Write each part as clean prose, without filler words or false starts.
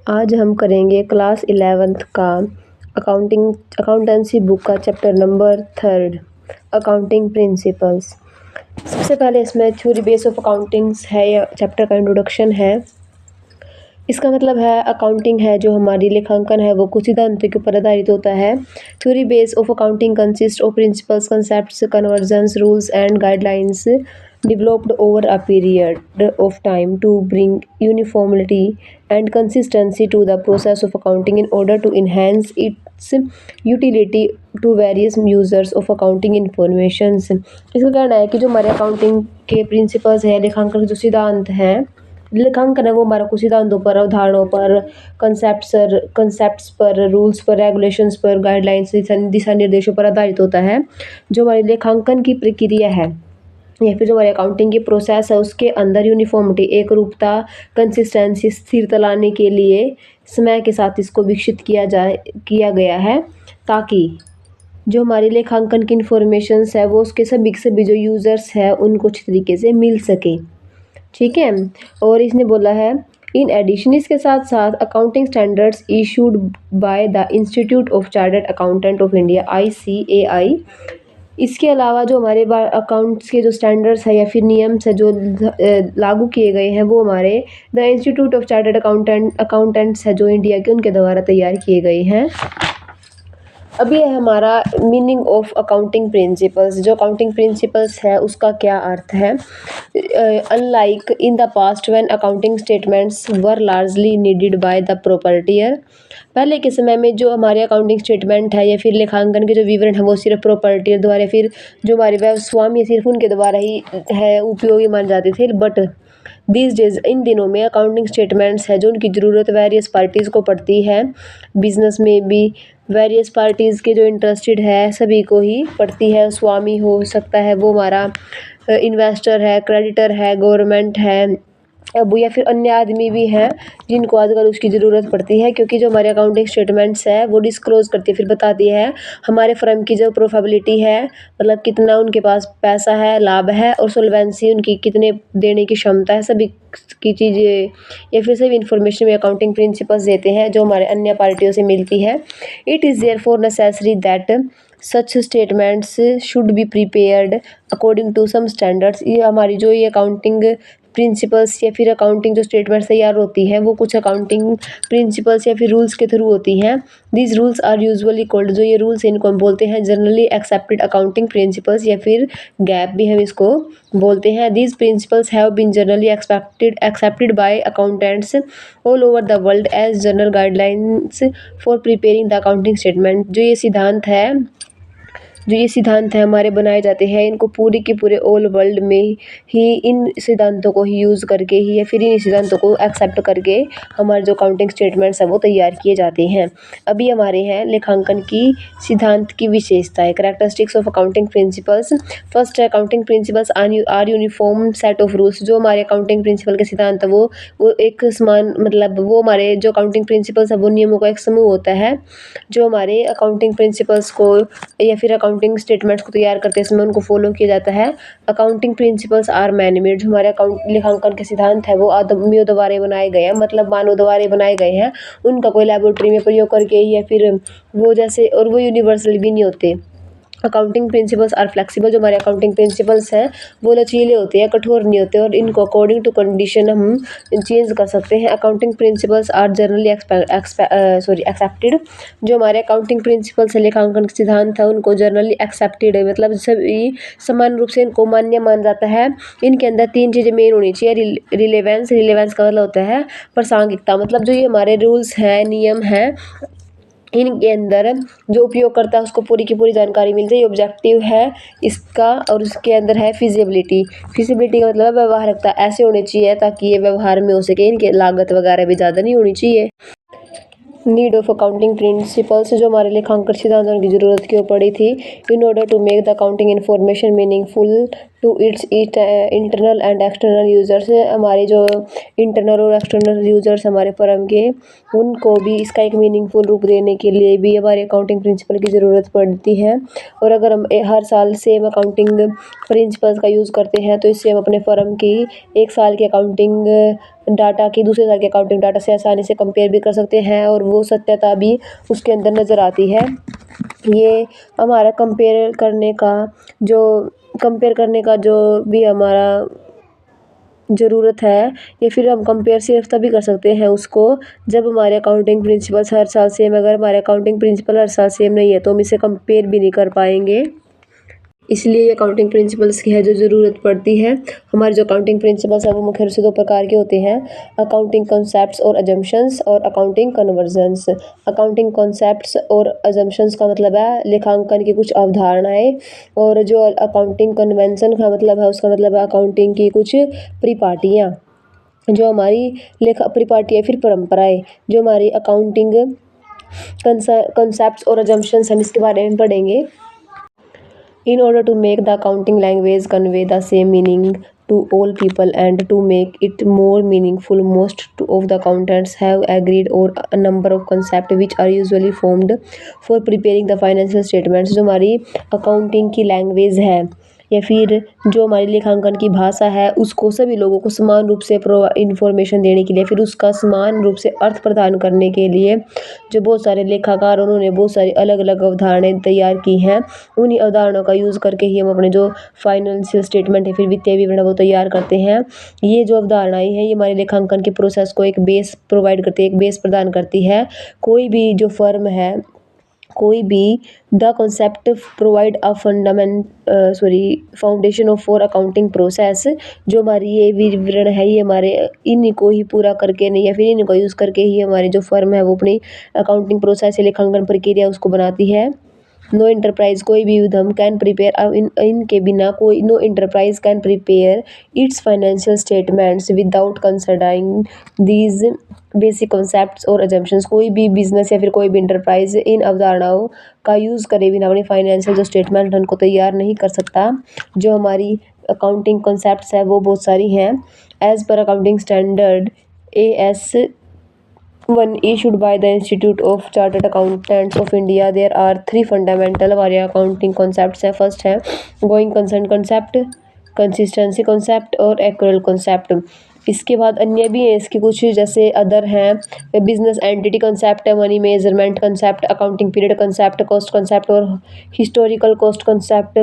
आज हम करेंगे क्लास 11th का अकाउंटेंसी बुक का चैप्टर नंबर 3 अकाउंटिंग प्रिंसिपल्स। सबसे पहले इसमें थ्योरी बेस ऑफ अकाउंटिंग्स है या चैप्टर का इंट्रोडक्शन है। इसका मतलब है अकाउंटिंग है जो हमारी लेखांकन है वो कुछ सिद्धांतों के ऊपर आधारित होता है। Theory base of accounting consist of principles, concepts, convergence, rules and guidelines developed over a period of time to bring uniformity and consistency to the process of accounting in order to enhance its utility to various users of accounting information। इसका कहना है कि जो हमारे accounting के principles है, लेखांकन के जो सिद्धांत हैं, लेखांकन है वो हमारा कुछ सिद्धांतों पर, अवधारणाओं पर, कंसेप्ट्स पर, रूल्स पर, रेगुलेशंस पर, गाइडलाइंस, दिशा निर्देशों पर आधारित होता है। जो हमारी लेखांकन की प्रक्रिया है या फिर जो हमारे अकाउंटिंग की प्रोसेस है उसके अंदर यूनिफॉर्मिटी, एक रूपता, कंसिस्टेंसी, स्थिरता लाने के लिए समय के साथ इसको विकसित किया गया है ताकि जो हमारी लेखांकन की इंफॉर्मेशंस है वो उसके सभी जो यूज़र्स हैं उनको अच्छी तरीके से मिल सके। ठीक है। और इसने बोला है इन एडिशन इसके साथ साथ accounting standards issued by the institute of chartered accountant of India ICAI। इसके अलावा जो हमारे अकाउंट्स के जो स्टैंडर्ड्स है या फिर नियम्स है जो लागू किए गए हैं वो हमारे the institute of chartered accountants है जो इंडिया के, उनके द्वारा तैयार किए गए हैं। अभी है हमारा मीनिंग ऑफ अकाउंटिंग प्रिंसिपल्स। जो अकाउंटिंग प्रिंसिपल्स है उसका क्या अर्थ है। Unlike in the past when accounting statements were largely needed by the proprietor. पहले के समय में जो हमारे अकाउंटिंग स्टेटमेंट है या फिर लेखांकन के जो विवरण है वो सिर्फ प्रॉपर्टियर द्वारा, फिर जो हमारे स्वामी सिर्फ उनके द्वारा ही है उपयोगी माने जाते थे। बट दिस डेज, इन दिनों में अकाउंटिंग स्टेटमेंट्स है जो उनकी ज़रूरत वेरियस पार्टीज़ को पड़ती है। बिजनेस में भी वेरियस पार्टीज़ के जो इंटरेस्टेड है सभी को ही पड़ती है। स्वामी हो सकता है वो हमारा इन्वेस्टर है, क्रेडिटर है, गवर्नमेंट है, अब या फिर अन्य आदमी भी हैं जिनको आजकल उसकी ज़रूरत पड़ती है, क्योंकि जो हमारे अकाउंटिंग स्टेटमेंट्स है वो डिस्क्लोज करती है, फिर बताती है हमारे फर्म की जो प्रोफिटेबिलिटी है, मतलब कितना उनके पास पैसा है, लाभ है, और सोल्वेंसी उनकी कितने देने की क्षमता है, सभी की चीज़ें या फिर सभी इन्फॉर्मेशन में अकाउंटिंग प्रिंसिपल्स देते हैं जो हमारे अन्य पार्टियों से मिलती है। It is therefore necessary that such statements should be prepared according to some standards. ये हमारी जो ये अकाउंटिंग प्रिंसिपल्स या फिर अकाउंटिंग जो स्टेटमेंट्स तैयार होती है वो कुछ अकाउंटिंग प्रिंसिपल्स या फिर रूल्स के थ्रू होती हैं। These rules are usually called, जो ये रूल्स इनको हम बोलते हैं जनरली एक्सेप्टेड अकाउंटिंग प्रिंसिपल्स या फिर गैप भी हम इसको बोलते हैं। These principles have been generally accepted by accountants all over the world as general guidelines for preparing the accounting statement. जो ये सिद्धांत है हमारे बनाए जाते हैं, इनको पूरी के पूरे ऑल वर्ल्ड में ही इन सिद्धांतों को ही यूज़ करके ही या फिर इन सिद्धांतों को एक्सेप्ट करके हमारे जो अकाउंटिंग स्टेटमेंट्स हैं वो तैयार किए जाते हैं। अभी हमारे हैं लेखांकन की सिद्धांत की विशेषताएं, characteristics of accounting principles. First है accounting principles are uniform set of rules. जो हमारे अकाउंटिंग प्रिंसिपल के सिद्धांत है वो एक समान, मतलब वो हमारे जो अकाउंटिंग प्रिंसिपल्स है वो नियमों का एक समूह होता है जो हमारे अकाउंटिंग प्रिंसिपल्स को या फिर अकाउंटिंग स्टेटमेंट्स को तैयार करते समय उनको फॉलो किया जाता है। Accounting principles are man made. जो हमारे लेखांकन के सिद्धांत है वो आदमियों द्वारा बनाए गए हैं, मतलब मानव द्वारा बनाए गए हैं, उनका कोई लेबोरेटरी में प्रयोग करके या फिर वो जैसे, और वो यूनिवर्सल भी नहीं होते। Accounting principles are flexible. जो हमारे अकाउंटिंग प्रिंसिपल्स हैं वो लचीले होते हैं, कठोर नहीं होते, और इनको अकॉर्डिंग टू कंडीशन हम चेंज कर सकते हैं। Accounting principles are generally accepted. जो हमारे अकाउंटिंग प्रिंसिपल्स है, लेखांकन के सिद्धांत है, उनको जनरली एक्सेप्टेड है, मतलब सभी समान रूप से इनको मान्य मान जाता है। इनके अंदर 3 चीज़ें मेन होनी चाहिए। रिलेवेंस का मतलब होता है प्रासंगिकता, मतलब जो ये हमारे रूल्स हैं, नियम हैं, इनके अंदर जो उपयोग करता है उसको पूरी की पूरी जानकारी मिल जाए। ऑब्जेक्टिव है इसका, और उसके अंदर है फिजिबिलिटी का मतलब व्यवहारिकता, ऐसे होनी चाहिए ताकि ये व्यवहार में हो सके, इनके लागत वगैरह भी ज़्यादा नहीं होनी चाहिए। Need of accounting principles. जो हमारे लेखांकन सिद्धांतों की ज़रूरत क्यों पड़ी थी। In order to make the accounting information meaningful to its internal and external users. हमारे जो इंटरनल और एक्सटर्नल यूज़र्स हमारे फर्म के, उनको भी इसका एक मीनिंगफुल रूप देने के लिए भी हमारे अकाउंटिंग प्रिंसिपल की ज़रूरत पड़ती है। और अगर हम हर साल सेम अकाउंटिंग प्रिंसिपल्स का यूज़ करते हैं तो इससे हम अपने फर्म की एक साल की अकाउंटिंग डाटा की दूसरे साल के अकाउंटिंग डाटा से आसानी से कंपेयर भी कर सकते हैं और वो सत्यता भी उसके अंदर नज़र आती है। ये हमारा कंपेयर करने का जो भी हमारा ज़रूरत है, या फिर हम कंपेयर सिर्फ तभी कर सकते हैं उसको जब हमारे अकाउंटिंग प्रिंसिपल्स हर साल सेम। अगर हमारे अकाउंटिंग प्रिंसिपल हर साल सेम नहीं है तो हम इसे कंपेयर भी नहीं कर पाएंगे। इसलिए अकाउंटिंग प्रिंसिपल्स की है जो ज़रूरत पड़ती है। हमारे जो अकाउंटिंग प्रिंसिपल्स हैं वो मुख्य रूप से दो प्रकार के होते हैं, अकाउंटिंग कॉन्सेप्ट्स और अजम्पशंस और अकाउंटिंग कन्वर्जन्स। अकाउंटिंग कॉन्सेप्ट्स और अजम्पशंस का मतलब है लेखांकन की कुछ अवधारणाएं, और जो अकाउंटिंग कन्वेंशन का मतलब है उसका मतलब है अकाउंटिंग की कुछ परिपाटियाँ, जो हमारी लेखा परिपाटियाँ फिर परंपराएं। जो हमारी अकाउंटिंग कॉन्सेप्ट्स और अजम्पशंस हम इसके बारे में पढ़ेंगे। In order to make the accounting language convey the same meaning to all people and to make it more meaningful, most of the accountants have agreed on a number of concepts which are usually formed for preparing the financial statements। जो हमारी accounting की language है या फिर जो हमारी लेखांकन की भाषा है उसको सभी लोगों को समान रूप से इन्फॉर्मेशन देने के लिए, फिर उसका समान रूप से अर्थ प्रदान करने के लिए जो बहुत सारे लेखाकार उन्होंने बहुत सारी अलग अलग अवधारणाएं तैयार की हैं। उन्हीं अवधारणाओं का यूज़ करके ही हम अपने जो फाइनेंशियल स्टेटमेंट है फिर वित्तीय विवरण वो तैयार करते हैं। ये जो अवधारणाएं हैं ये हमारे लेखांकन के प्रोसेस को एक बेस प्रोवाइड करती है, एक बेस प्रदान करती है। कोई भी जो फर्म है, कोई भी the concept provide a foundation of for accounting process. जो हमारी ये विवरण है ये हमारे इन्हीं को ही पूरा करके नहीं या फिर इन्हीं को यूज़ करके ही हमारी जो फर्म है वो अपनी अकाउंटिंग प्रोसेस या लेखांकन प्रक्रिया उसको बनाती है। नो इंटरप्राइज कोई भी उद्यम कैन प्रिपेयर इनके बिना कोई no enterprise can prepare its financial statements without considering these basic concepts और अजम्पशंस। कोई भी बिजनेस या फिर कोई भी इंटरप्राइज इन अवधारणाओं का यूज़ करे बिना अपने फाइनेंशियल जो स्टेटमेंट उनको तैयार नहीं कर सकता। जो हमारी अकाउंटिंग कॉन्सेप्ट्स है वो बहुत सारी हैं। एज पर accounting standard AS 1 issued by the Institute of Chartered Accountants of India, there are 3 fundamental हमारे अकाउंटिंग कॉन्सेप्ट्स हैं। फर्स्ट है going concern concept, consistency concept और एक्यूरेल कॉन्सेप्ट। इसके बाद अन्य भी हैं इसके कुछ, जैसे अदर हैं बिजनेस एंटिटी कॉन्सेप्ट है, money measurement concept, accounting period concept, cost concept और historical cost concept,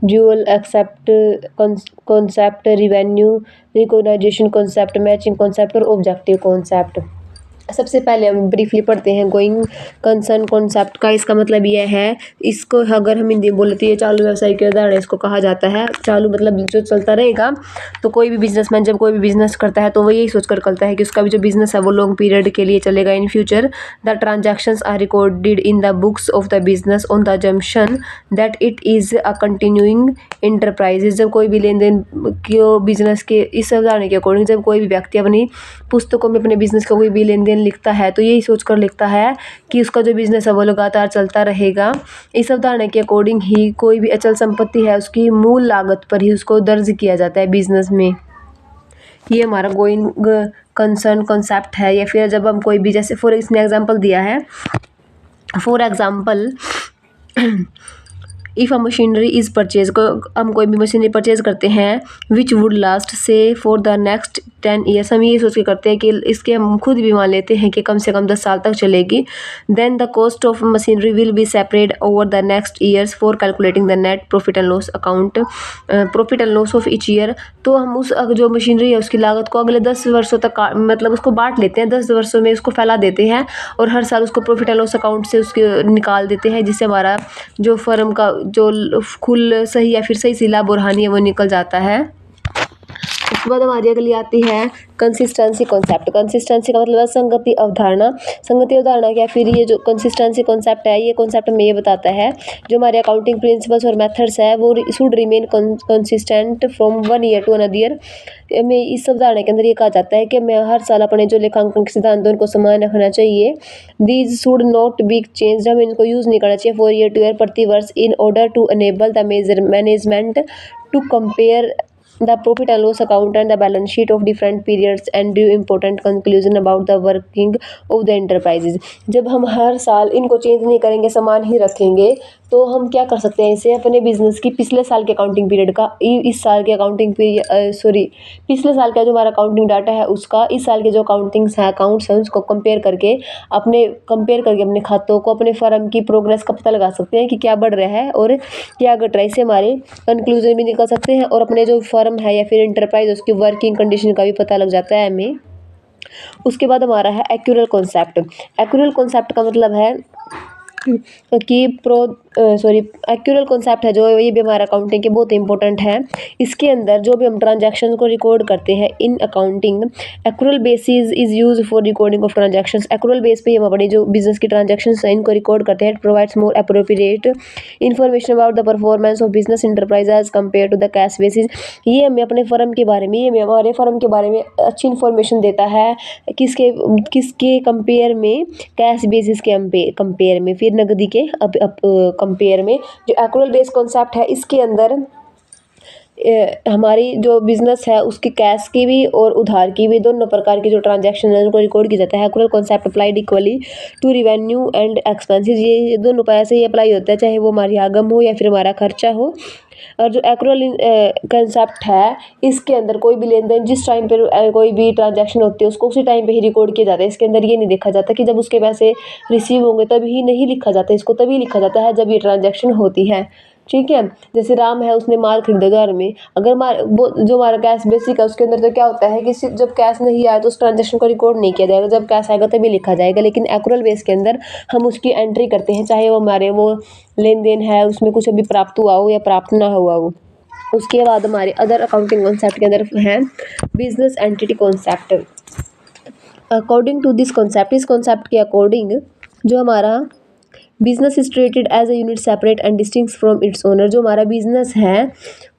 dual aspect concept, revenue recognisation concept, matching concept और ऑब्जेक्टिव कॉन्सेप्ट। सबसे पहले हम ब्रीफली पढ़ते हैं गोइंग कंसर्न कॉन्सेप्ट का। इसका मतलब यह है, इसको अगर हम हिंदी में बोले तो ये चालू व्यवसाय के उदाहरण इसको कहा जाता है। चालू मतलब जो चलता रहेगा। तो कोई भी बिजनेसमैन जब कोई भी बिजनेस करता है तो वो यही सोच कर करता है कि उसका भी जो बिजनेस है वो लॉन्ग पीरियड के लिए चलेगा। In future the transactions are recorded in the books of the business on the assumption that it is a continuing enterprises. जब कोई भी लेन देन के बिजनेस के इस अवधारणा के अकॉर्डिंग जब कोई भी व्यक्ति अपनी पुस्तकों में अपने बिजनेस का कोई भी लेन देन लिखता है तो यही सोचकर लिखता है कि उसका जो बिजनेस है वो लगातार चलता रहेगा। इस अवधारणा के अकॉर्डिंग ही कोई भी अचल संपत्ति है उसकी मूल लागत पर ही उसको दर्ज किया जाता है बिजनेस में। ये हमारा गोइंग कंसर्न कॉन्सेप्ट है। या फिर जब हम कोई भी, जैसे फॉर इसने एग्जांपल दिया है, for example if a machinery is purchase, हम कोई भी मशीनरी परचेज करते हैं विच वुड लास्ट से फॉर द नेक्स्ट 10 ईयर्स। हम ये सोच के करते हैं कि इसके हम खुद भी मान लेते हैं कि कम से कम 10 साल तक चलेगी। Then the cost of machinery will be separate over the next years for calculating the net profit and loss account, profit and loss of each year. तो हम उस जो मशीनरी है उसकी लागत को अगले 10 वर्षों तक मतलब उसको बांट लेते हैं, 10 वर्षों में उसको फैला देते हैं और हर साल उसको प्रॉफिट एंड लॉस अकाउंट से उसके निकाल देते हैं, जिससे हमारा जो फर्म का जो कुल सही या फिर सही सी लाभ और हानि है वो निकल जाता है। उसके बाद हमारी अगली आती है कंसिस्टेंसी कॉन्सेप्ट। कंसिस्टेंसी का मतलब है संगति अवधारणा। संगति अवधारणा क्या, फिर ये जो कंसिस्टेंसी कॉन्सेप्ट है, ये कॉन्सेप्ट हमें ये बताता है जो हमारे अकाउंटिंग प्रिंसिपल्स और मेथड्स है वो should remain consistent from one year to another year. हमें इस अवधारणा के अंदर ये कहा जाता है कि हमें हर साल अपने जो लेखांकन के सिद्धांत हैं उनको समान रखना चाहिए। These should not be change, हमें इनको यूज़ नहीं करना चाहिए फॉर ईयर टू ईयर, प्रति वर्ष, in order to enable the management to compare the profit and loss account and the balance sheet of different periods and do important conclusion about the working of the enterprises। जब हम हर साल इनको change नहीं करेंगे, समान ही रखेंगे, तो हम क्या कर सकते हैं, इसे अपने बिजनेस की पिछले साल के अकाउंटिंग पीरियड का इस साल के अकाउंटिंग पीरियड पिछले साल का जो हमारा अकाउंटिंग डाटा है उसका इस साल के जो अकाउंटिंग्स है अकाउंट्स हैं उसको कंपेयर करके अपने खातों को, अपने फर्म की प्रोग्रेस का पता लगा सकते हैं कि क्या बढ़ रहा है और क्या घट रहा है। इससे हमारे कंक्लूजन भी निकल सकते हैं और अपने जो फर्म है या फिर इंटरप्राइज उसकी वर्किंग कंडीशन का भी पता लग जाता है हमें। उसके बाद हमारा है एक्यूरल कॉन्सेप्ट। एक्यूरल कॉन्सेप्ट का मतलब है कि एक्यूरल कॉन्सेप्ट है जो ये भी हमारा अकाउंटिंग के बहुत इंपॉर्टेंट है। इसके अंदर जो भी हम ट्रांजैक्शन को रिकॉर्ड करते हैं in accounting, accrual basis is use for recording of transactions. Accrual base पे हम अपनी जो बिजनेस की ट्रांजैक्शंस हैं इनको रिकॉर्ड करते हैं। It provides more appropriate information about the performance of business enterprise as compare to the cash basis. ये हमें अपने फर्म के बारे में, ये हमें हमारे फर्म के बारे में अच्छी इन्फॉर्मेशन देता है किसके कंपेयर में, कैश बेसिस के कंपेयर में, फिर नगदी के कंपेयर में। जो एक्यूरल बेस कॉन्सेप्ट है इसके अंदर हमारी जो बिजनेस है उसकी कैश की भी और उधार की भी दोनों प्रकार की जो ट्रांजैक्शन है उनको रिकॉर्ड किया जाता है। Accrual concept applied equally to revenue and expenses. ये दोनों पैसे ही अप्लाई होता है, चाहे वो हमारी आगम हो या फिर हमारा खर्चा हो। और जो एक्यूरल कंसेप्ट है इसके अंदर कोई भी लेन देन जिस टाइम पर कोई भी ट्रांजैक्शन होती है उसको उसी टाइम पे ही रिकॉर्ड किया जाता है। इसके अंदर ये नहीं देखा जाता कि जब उसके पैसे रिसीव होंगे तभी नहीं लिखा जाता, इसको तभी लिखा जाता है जब ये ट्रांजैक्शन होती है। ठीक है, जैसे राम है उसने माल खरीदा घर में, अगर जो हमारा कैश बेसिक है उसके अंदर तो क्या होता है कि जब कैश नहीं आया तो उस ट्रांजैक्शन को रिकॉर्ड नहीं किया जाएगा, जब कैश आएगा तभी लिखा जाएगा। लेकिन एक्यूरल बेस के अंदर हम उसकी एंट्री करते हैं, चाहे वो हमारे वो लेन देन है उसमें कुछ अभी प्राप्त हुआ हो या प्राप्त ना हुआ हो। उसके बाद हमारे अदर अकाउंटिंग कॉन्सेप्ट के अंदर है business entity concept. According to this concept, इस कॉन्सेप्ट के अकॉर्डिंग जो हमारा business is treated as a unit separate and distinct from its owner. जो हमारा बिजनेस है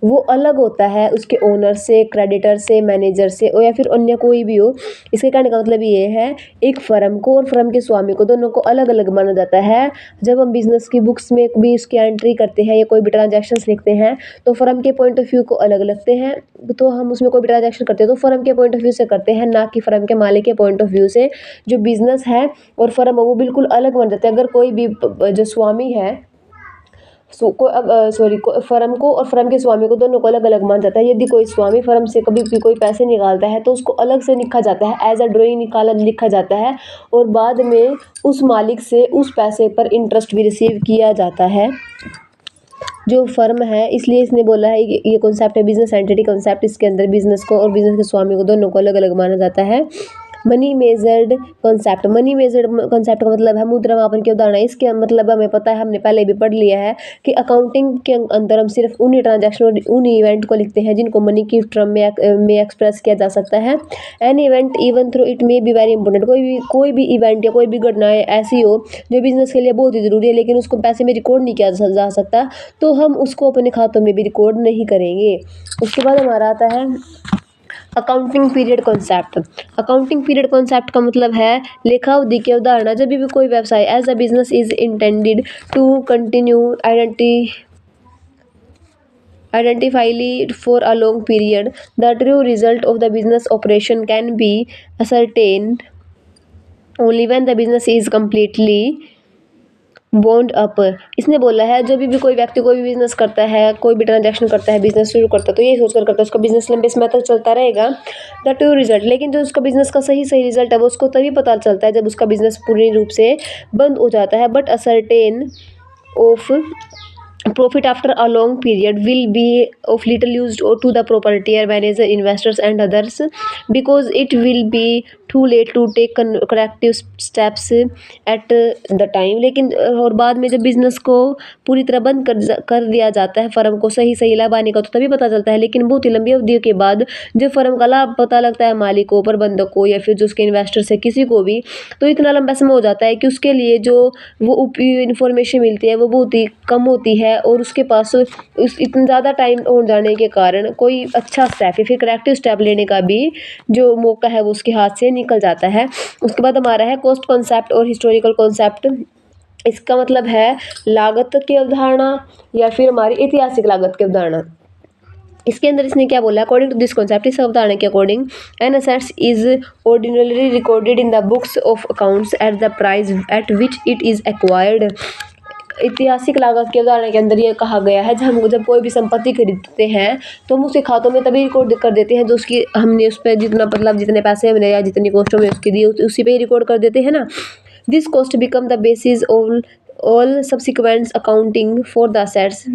वो अलग होता है उसके ओनर से, क्रेडिटर से, मैनेजर से और या फिर अन्य कोई भी हो। इसके कहने का मतलब ये है एक फर्म को और फर्म के स्वामी को दोनों को अलग अलग माना जाता है। जब हम बिजनेस की बुक्स में भी उसकी एंट्री करते हैं या कोई भी ट्रांजैक्शंस लिखते हैं तो फर्म के पॉइंट ऑफ व्यू को अलग लगते हैं, तो हम उसमें कोई भी ट्रांजैक्शन करते हैं तो फर्म के पॉइंट ऑफ व्यू से करते हैं, ना कि फर्म के मालिक के पॉइंट ऑफ व्यू से। जो बिजनेस है और फर्म है वो बिल्कुल अलग मान जाते हैं। अगर कोई भी जो स्वामी है फर्म को और फर्म के स्वामी को दोनों को अलग अलग मान जाता है। यदि कोई स्वामी फर्म से कभी भी कोई पैसे निकालता है तो उसको अलग से लिखा जाता है, एज अ ड्राइंग लिखा जाता है और बाद में उस मालिक से उस पैसे पर इंटरेस्ट भी रिसीव किया जाता है जो फर्म है। इसलिए इसने बोला है ये कॉन्सेप्ट है बिजनेस एंटिटी कॉन्सेप्ट। इसके अंदर बिजनेस को और बिजनेस के स्वामी को दोनों को अलग अलग माना जाता है। Money measured concept. Money measured concept का मतलब है मुद्रा मापन की अवधारणा। इसके मतलब हमें पता है, हमने पहले भी पढ़ लिया है कि अकाउंटिंग के अंदर हम सिर्फ उन्हीं ट्रांजैक्शन और उन्हीं इवेंट को लिखते हैं जिनको मनी की टर्म में एक्सप्रेस किया जा सकता है। An event even though it may be very important. कोई भी इवेंट या कोई भी घटनाएं ऐसी हो जो बिजनेस के लिए बहुत ही ज़रूरी है लेकिन उसको पैसे में रिकॉर्ड नहीं किया जा सकता तो हम उसको अपने खातों में भी रिकॉर्ड नहीं करेंगे। उसके बाद हमारा आता है accounting period concept. Accounting period concept का मतलब है लेखा अवधि की अवधारणा। जब भी कोई व्यवसाय as a business is intended to continue identifyly for a long period, the true result of the business operation can be ascertained only when the business is completely bond up. इसने बोला है जब भी कोई व्यक्ति कोई भी बिजनेस करता है, कोई भी ट्रांजैक्शन करता है, बिजनेस शुरू करता है तो ये सोचकर करता है उसका बिजनेस लंबे समय तक चलता रहेगा, द ट्रू रिजल्ट। लेकिन जो उसका बिजनेस का सही रिजल्ट है वो उसको तभी पता चलता है जब उसका बिजनेस पूरी रूप से बंद हो जाता है। But a certain of profit after a long period will be of little use to the propertier manager, investors and others because it will be too late to take corrective steps at the time. लेकिन और बाद में जब business को पूरी तरह बंद कर दिया जाता है, फर्म को सही लाभ आने का तो तभी पता चलता है, लेकिन बहुत ही लंबी अवधि के बाद जब फर्म का लाभ पता लगता है मालिकों, प्रबंधक को या फिर जो उसके इन्वेस्टर्स है किसी को भी, तो इतना लंबा समय हो जाता है कि उसके लिए जो वो इन्फॉर्मेशन मिलती है वो बहुत ही कम होती है, और उसके पास उस इतना ज़्यादा टाइम हो जाने के कारण कोई अच्छा स्टेप या फिर करेक्टिव स्टेप लेने का भी जो मौका है वो उसके हाथ से निकल जाता है। उसके बाद हमारा है कॉस्ट कॉन्सेप्ट और हिस्टोरिकल कॉन्सेप्ट। इसका मतलब है लागत की अवधारणा या फिर हमारी ऐतिहासिक लागत की अवधारणा। इसके अंदर इसने क्या बोला, अकॉर्डिंग टू दिस कॉन्सेप्ट, इस अवधारणा के according an assets is ordinarily recorded in the books of accounts at the price at which it is acquired. ऐतिहासिक लागत की अवधारणा के अंदर ये कहा गया है जब कोई भी संपत्ति खरीदते हैं तो हम उसे खातों में तभी रिकॉर्ड कर देते हैं जो उसकी हमने उस पर जितना मतलब जितने पैसे हमने या जितनी कॉस्ट हमें उसकी दी उसी पे ही रिकॉर्ड कर देते हैं ना। This cost become the basis all subsequent accounting for the assets.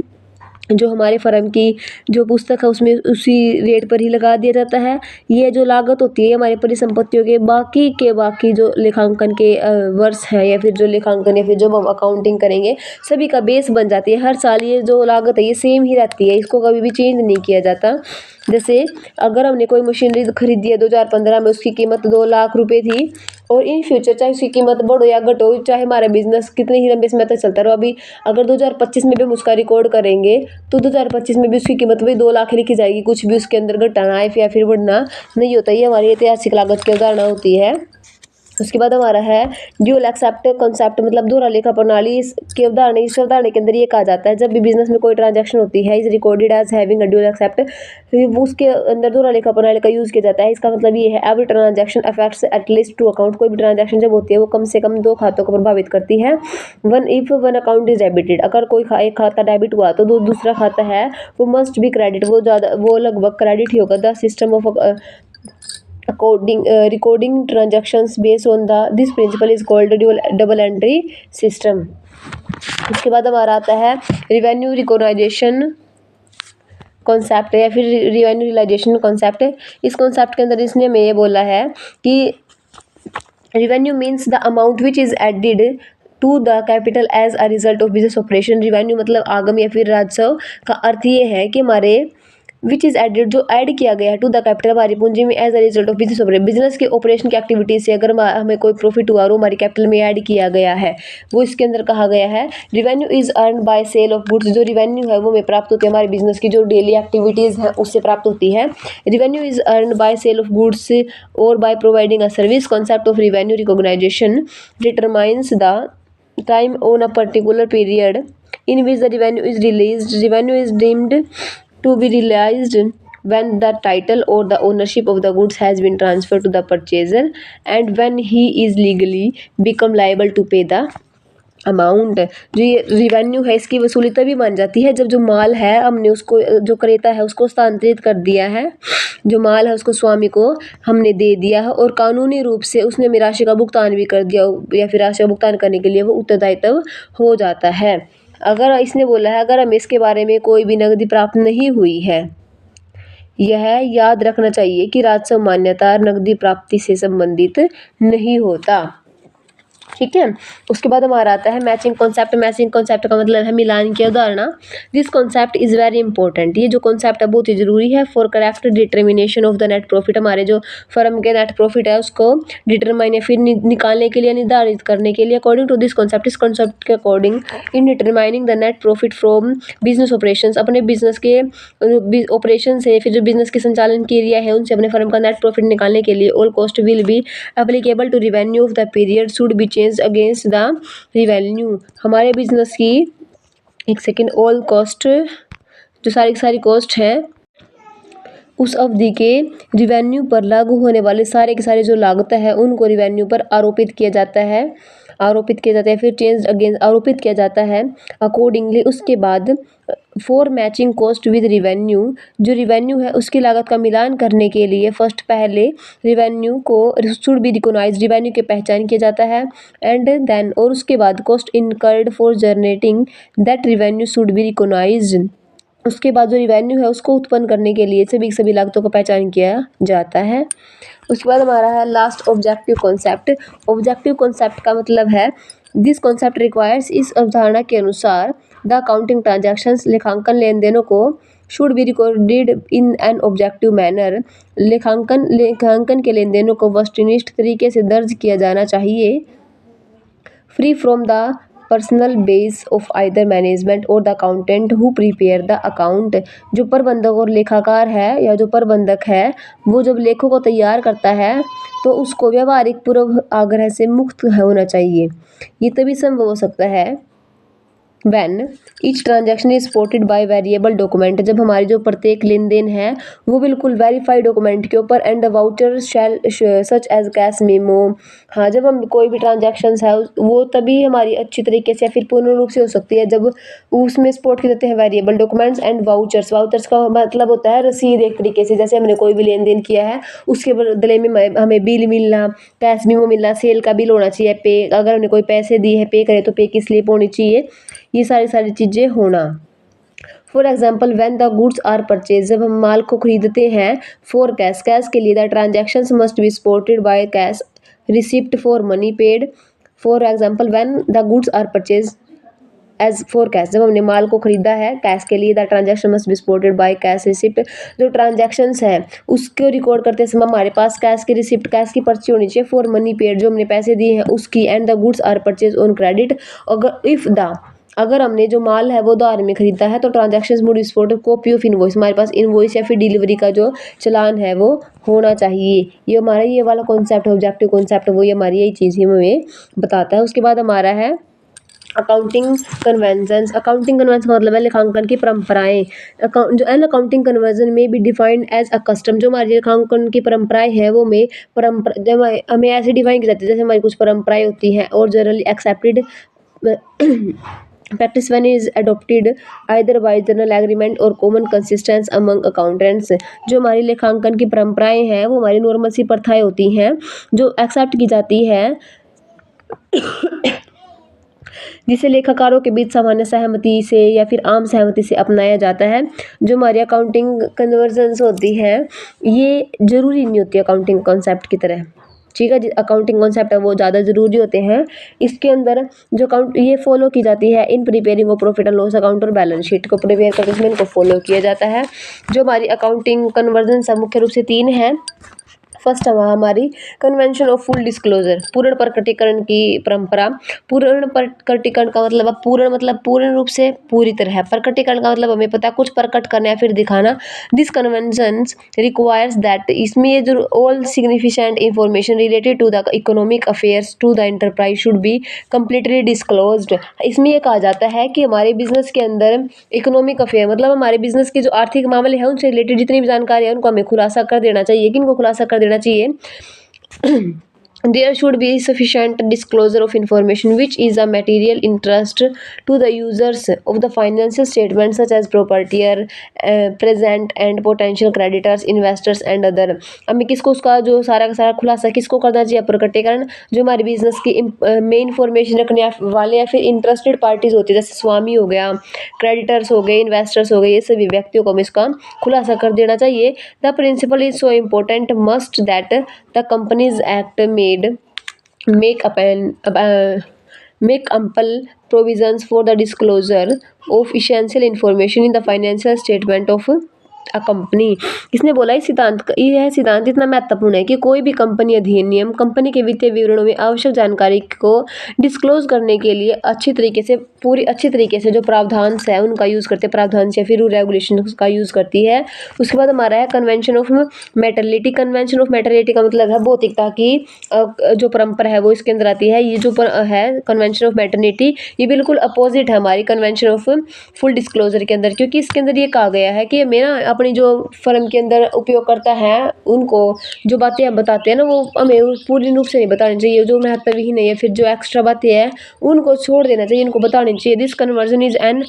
जो हमारे फर्म की जो पुस्तक है उसमें उसी रेट पर ही लगा दिया जाता है। ये जो लागत होती है हमारी परिसंपत्तियों के बाकी जो लेखांकन के वर्ष हैं या फिर जो लेखांकन या फिर जो हम अकाउंटिंग करेंगे सभी का बेस बन जाती है। हर साल ये जो लागत है ये सेम ही रहती है, इसको कभी भी चेंज नहीं किया जाता। जैसे अगर हमने कोई मशीनरी खरीदी है 2015 में, उसकी कीमत 2 लाख रुपए थी, और इन फ्यूचर चाहे उसकी कीमत बढ़ो या घटो, चाहे हमारा बिजनेस कितने ही लंबे समय तक चलता रहो, अभी अगर 2025 में भी हम उसका रिकॉर्ड करेंगे तो 2025 में भी उसकी कीमत वही 2 लाख लिखी जाएगी, कुछ भी उसके अंदर घटाना है या फिर बढ़ना नहीं होता। ये हमारी ऐतिहासिक लागत की अवधारणा होती है। उसके बाद हमारा है ड्यूअल एक्सेप्ट कॉन्सेप्ट, मतलब दोहरा लेखा प्रणाली। इसकी अवधारणा इस अवधारणा के अंदर ये कहा जाता है जब भी बिजनेस में कोई ट्रांजैक्शन होती है is recorded as having a dual aspect, उसके अंदर दोहरा लेखा प्रणाली का यूज़ किया जाता है। इसका मतलब ये है every transaction affects at least 2 account. कोई भी ट्रांजैक्शन जब होती है वो कम से कम 2 खातों को प्रभावित करती है। वन अकाउंट इज डेबिटेड, अगर कोई एक खाता डेबिट हुआ तो दूसरा खाता है वो मस्ट बी क्रेडिट, वो लगभग क्रेडिट ही होगा। The system of recording transactions based on this principle is called double entry system। उसके बाद हमारा आता है रिवेन्यू रिकॉग्नाइजेशन कॉन्सेप्ट या फिर रिवेन्यू रियलाइजेशन कॉन्सेप्ट। इस कॉन्सेप्ट के अंदर इसने हमें ये बोला है कि revenue means the amount which is added to the capital as a result of business operation. Revenue मतलब आगम या फिर राजस्व का अर्थ ये है कि हमारे विच इज़ एडेड जो ऐड किया गया है टू द कैपिटल हमारी पूंजी में as a result of business operation. Business के ऑपरेशन की एक्टिविटीज से अगर हमें कोई प्रॉफिट हुआ और वो हमारी कैपिटल में ऐड किया गया है वो इसके अंदर कहा गया है। Revenue is earn by sale of goods, जो रिवेन्यू है वो हमें प्राप्त होती है हमारे बिजनेस की जो डेली एक्टिविटीज़ हैं उससे प्राप्त होती है। Revenue is earn by sale of goods और by providing a service. Concept of revenue recognisation determines the time on a particular period in which the revenue is released. Revenue is deemed to be realized when the title or the ownership of the goods has been transferred to the purchaser and when he is legally become liable to pay the amount. जो ये revenue है इसकी वसूली तभी मान जाती है जब जो माल है हमने उसको जो क्रेता है उसको हस्तांतरित कर दिया है, जो माल है उसको स्वामी को हमने दे दिया है और कानूनी रूप से उसने हमें राशि का भुगतान भी कर दिया या फिर राशि का भुगतान करने के लिए वो उत्तरदायित्व हो जाता है। अगर इसने बोला है अगर हमें इसके बारे में कोई भी नकदी प्राप्त नहीं हुई है, यह याद रखना चाहिए कि राजस्व मान्यता नकदी प्राप्ति से संबंधित नहीं होता। ठीक है। उसके बाद हमारा आता है मैचिंग कॉन्सेप्ट। मैचिंग कॉन्सेप्ट का मतलब है मिलान की अवधारणा। This concept is very important, ये जो कॉन्सेप्ट है बहुत ही जरूरी है for correct determination of the net profit. हमारे जो फर्म के नेट प्रॉफिट है उसको डिटरमाइन या फिर निकालने के लिए निर्धारित करने के लिए अकॉर्डिंग टू दिस कॉन्सेप्ट, इस कॉन्सेप्ट के according in determining the net profit from business operation, अपने बिजनेस के ऑपरेशन से फिर जो बिजनेस के संचालन की एरिया है उनसे अपने फर्म का नेट प्रॉफिट निकालने के लिए all cost will be applicable to revenue of the period should be against the revenue. हमारे बिजनेस की एक सेकेंड ऑल कॉस्ट जो सारी कॉस्ट है उस अवधि के रिवेन्यू पर लागू होने वाले सारे के सारे जो लागत है उनको रिवेन्यू पर आरोपित किया जाता है फिर चेंज अगेंस्ट आरोपित किया जाता है अकॉर्डिंगली। उसके बाद for matching cost with revenue, जो रिवेन्यू है उसकी लागत का मिलान करने के लिए फर्स्ट पहले रिवेन्यू को शुड बी रिकॉग्नाइज, रिवेन्यू की पहचान किया जाता है एंड देन और उसके बाद cost incurred for generating that revenue should be recognised. उसके बाद जो रिवेन्यू है उसको उत्पन्न करने के लिए सभी लागतों का पहचान किया जाता है। उसके बाद हमारा है last objective concept. Objective concept का मतलब है दिस कॉन्सेप्ट रिक्वायर्स, इस अवधारणा के अनुसार द अकाउंटिंग ट्रांजैक्शंस, लेखांकन लेन देनों को should be recorded in an objective manner, लेखांकन के लेन देनों को वस्तुनिष्ठ तरीके से दर्ज किया जाना चाहिए, free from the personal base of either management और the accountant who prepare the account. जो प्रबंधक और लेखाकार है या जो प्रबंधक है वो जब लेखों को तैयार करता है तो उसको व्यावहारिक पूर्व आग्रह से मुक्त होना चाहिए। ये तभी संभव हो सकता है when each transaction is supported by variable document, जब हमारी जो प्रत्येक लेन देन है वो बिल्कुल वेरीफाइड डॉक्यूमेंट के ऊपर, and the voucher shall such as cash memo. हाँ, जब हम कोई भी ट्रांजैक्शंस है वो तभी हमारी अच्छी तरीके से फिर पूर्ण रूप से हो सकती है जब उसमें सपोर्ट किए जाते हैं variable documents and vouchers. Vouchers का मतलब होता है रसीद, एक तरीके से जैसे हमने कोई भी लेन देन किया है उसके बदले में हमें बिल मिलना, कैश मेमो मिलना, सेल का बिल होना चाहिए, पे अगर हमने कोई पैसे दिए हैं पे करे तो पे की स्लिप होनी चाहिए, ये सारी चीज़ें होना। For example when the goods are purchase, जब हम माल को खरीदते हैं, फॉर कैश, कैश के लिए the transactions must be supported by cash receipt for money paid. For example when the goods are purchase as for cash, जब हमने माल को खरीदा है कैश के लिए, the transaction must be supported by cash receipt. जो ट्रांजैक्शंस है उसको रिकॉर्ड करते समय हमारे पास कैश की रिसिप्ट, कैश की पर्ची होनी चाहिए, फॉर मनी पेड, जो हमने पैसे दिए हैं उसकी, and the goods are purchase on credit. अगर हमने जो माल है वो उधार में खरीदा है तो transactions would support copy of invoice, हमारे पास इनवॉइस या फिर डिलीवरी का जो चालान है वो होना चाहिए। ये हमारा ये वाला कॉन्सेप्ट है, ऑब्जेक्टिव कॉन्सेप्ट, वो ये हमारी यही चीज़ हमें बताता है। उसके बाद हमारा है अकाउंटिंग कन्वेंशंस। अकाउंटिंग कन्वेंशन का मतलब है लेखांकन की परंपराएं। जो एन अकाउंटिंग कन्वेंशन में be defined as a custom, जो हमारी लेखांकन की परंपराएं हैं वो में परंपरा जब हमें ऐसे डिफाइन की जाती है जैसे हमारी कुछ परंपराएं होती हैं, और generally accepted practice when is adopted either by general agreement or common consensus among accountants। जो हमारी लेखांकन की परंपराएं हैं वो हमारी नॉर्मल सी प्रथाएं होती हैं जो एक्सेप्ट की जाती है जिसे लेखाकारों के बीच सामान्य सहमति से या फिर आम सहमति से अपनाया जाता है। जो हमारी अकाउंटिंग कन्वर्जन्स होती है ये जरूरी नहीं होती अकाउंटिंग कॉन्सेप्ट की तरह, ठीक है। अकाउंटिंग कॉन्सेप्ट है वो ज़्यादा ज़रूरी होते हैं। इसके अंदर जो अकाउंट ये फॉलो की जाती है in preparing of profit and loss account और बैलेंस शीट को प्रिपेयर करते समय इनको फॉलो किया जाता है। जो हमारी अकाउंटिंग कन्वर्जन सब मुख्य रूप से 3 है। फर्स्ट हमारी कन्वेंशन ऑफ फुल डिस्क्लोजर, पूर्ण प्रकटीकरण की परंपरा। पूर्ण प्रकटीकरण का मतलब पूर्ण रूप से पूरी तरह है। प्रकटीकरण का मतलब हमें पता है कुछ प्रकट करना या फिर दिखाना। दिस कन्वेंशंस रिक्वायर्स दैट, इसमें ये जो all significant information related to the economic affairs to the enterprise should be completely disclosed. इसमें ये कहा जाता है कि हमारे बिजनेस के अंदर इकोनॉमिक अफेयर मतलब हमारे बिजनेस के जो आर्थिक मामले हैं उनसे रिलेटेड जितनी भी जानकारी है उनको हमें खुलासा कर देना चाहिए। किनको खुलासा कर देना चाहिए? There should be sufficient disclosure of information which is a material interest to the users of the financial statements such as proprietor, present and potential creditors, investors and other। हमें किसको उसका जो सारा का सारा खुलासा किसको करना चाहिए? प्रकटीकरण जो हमारे बिजनेस की मेन इंफॉर्मेशन रखने वाले या फिर इंटरेस्टेड पार्टीज होती है, जैसे स्वामी हो गया, क्रेडिटर्स हो गए, इन्वेस्टर्स हो गए, ये सभी व्यक्तियों को हमें इसका खुलासा कर देना चाहिए। The principle is so important must that the companies act make ample provisions for the disclosure of essential information in the financial statement of a company। इसने बोला यह सिद्धांत इतना महत्वपूर्ण है कि कोई भी कंपनी अधिनियम कंपनी के वित्तीय विवरणों में आवश्यक जानकारी को डिस्क्लोज करने के लिए अच्छी तरीके से जो प्रावधान है उनका यूज़ करते हैं, प्रावधान या फिर रेगुलेशन का यूज़ करती है। उसके बाद हमारा है कन्वेंशन ऑफ मेटरलिटी। कन्वेंशन ऑफ मेटरलिटी का मतलब है भौतिकता की जो परंपरा है वो इसके अंदर आती है। ये जो है कन्वेंशन ऑफ मेटरनिटी ये बिल्कुल अपोजिट है हमारी कन्वेंशन ऑफ फुल डिस्क्लोजर के अंदर, क्योंकि इसके अंदर ये कहा गया है कि मेरा अपनी जो फर्म के अंदर उपयोग करता है उनको जो बातें हम बताते हैं ना वो हमें पूर्ण रूप से नहीं बतानी चाहिए, जो महत्वहीन है या फिर जो एक्स्ट्रा बातें हैं उनको छोड़ देना चाहिए, इनको बतानी चाहिए। This conversion is an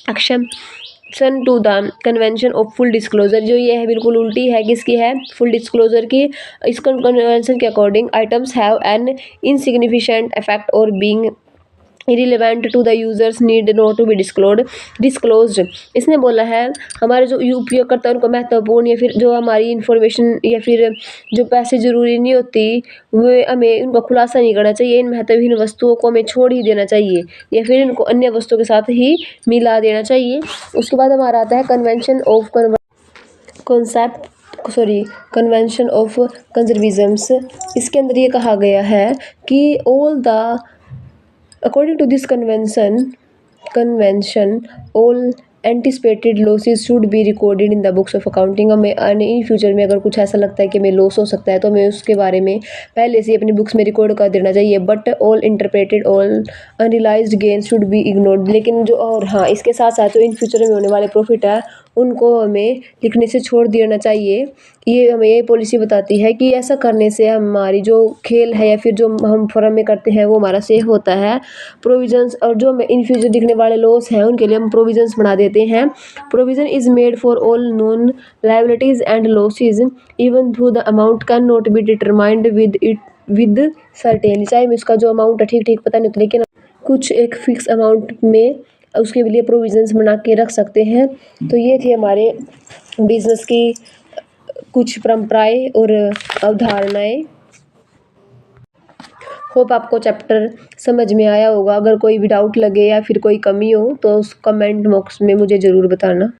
action to the convention of full disclosure. जो ये है बिल्कुल उल्टी है किसकी है? फुल डिस्क्लोजर की। इस कन्वेंशन के according items have an insignificant effect और being irrelevant to the users need not to be disclosed. इसने बोला है हमारे जो उपयोगकर्ता उनको महत्वपूर्ण या फिर जो हमारी इन्फॉर्मेशन या फिर जो पैसे ज़रूरी नहीं होती वो हमें उनका खुलासा नहीं करना चाहिए। इन महत्वहीन वस्तुओं को हमें छोड़ ही देना चाहिए या फिर इनको अन्य वस्तुओं के साथ ही मिला देना चाहिए। उसके बाद हमारा आता है कन्वेंशन ऑफ कंजर्विजम्स। इसके अंदर ये कहा गया है कि according to this convention all anticipated losses should be recorded in the books of accounting। हमें आने इन फ्यूचर में अगर कुछ ऐसा लगता है कि हमें लॉस हो सकता है तो हमें उसके बारे में पहले से ही अपनी बुक्स में रिकॉर्ड कर देना चाहिए। But all unrealised gains should be ignored. लेकिन जो और हाँ इसके साथ साथ जो इन फ्यूचर में होने वाले प्रॉफिट है उनको हमें लिखने से छोड़ देना चाहिए। ये हमें ये पॉलिसी बताती है कि ऐसा करने से हमारी जो खेल है या फिर जो हम फर्म में करते हैं वो हमारा सेफ होता है। प्रोविजंस और जो हमें इन फ्यूचर दिखने वाले लॉस हैं उनके लिए हम प्रोविजंस बना देते हैं। Provision is made for all known liabilities and losses even though the amount can not be determined with certain. चाहे में इसका जो अमाउंट है ठीक ठीक पता नहीं होता लेकिन कुछ एक फिक्स अमाउंट में उसके लिए प्रोविजंस बना के रख सकते हैं। तो ये थी हमारे बिजनेस की कुछ परंपराएं और अवधारणाएं। होप आपको चैप्टर समझ में आया होगा। अगर कोई भी डाउट लगे या फिर कोई कमी हो तो उस कमेंट बॉक्स में मुझे ज़रूर बताना।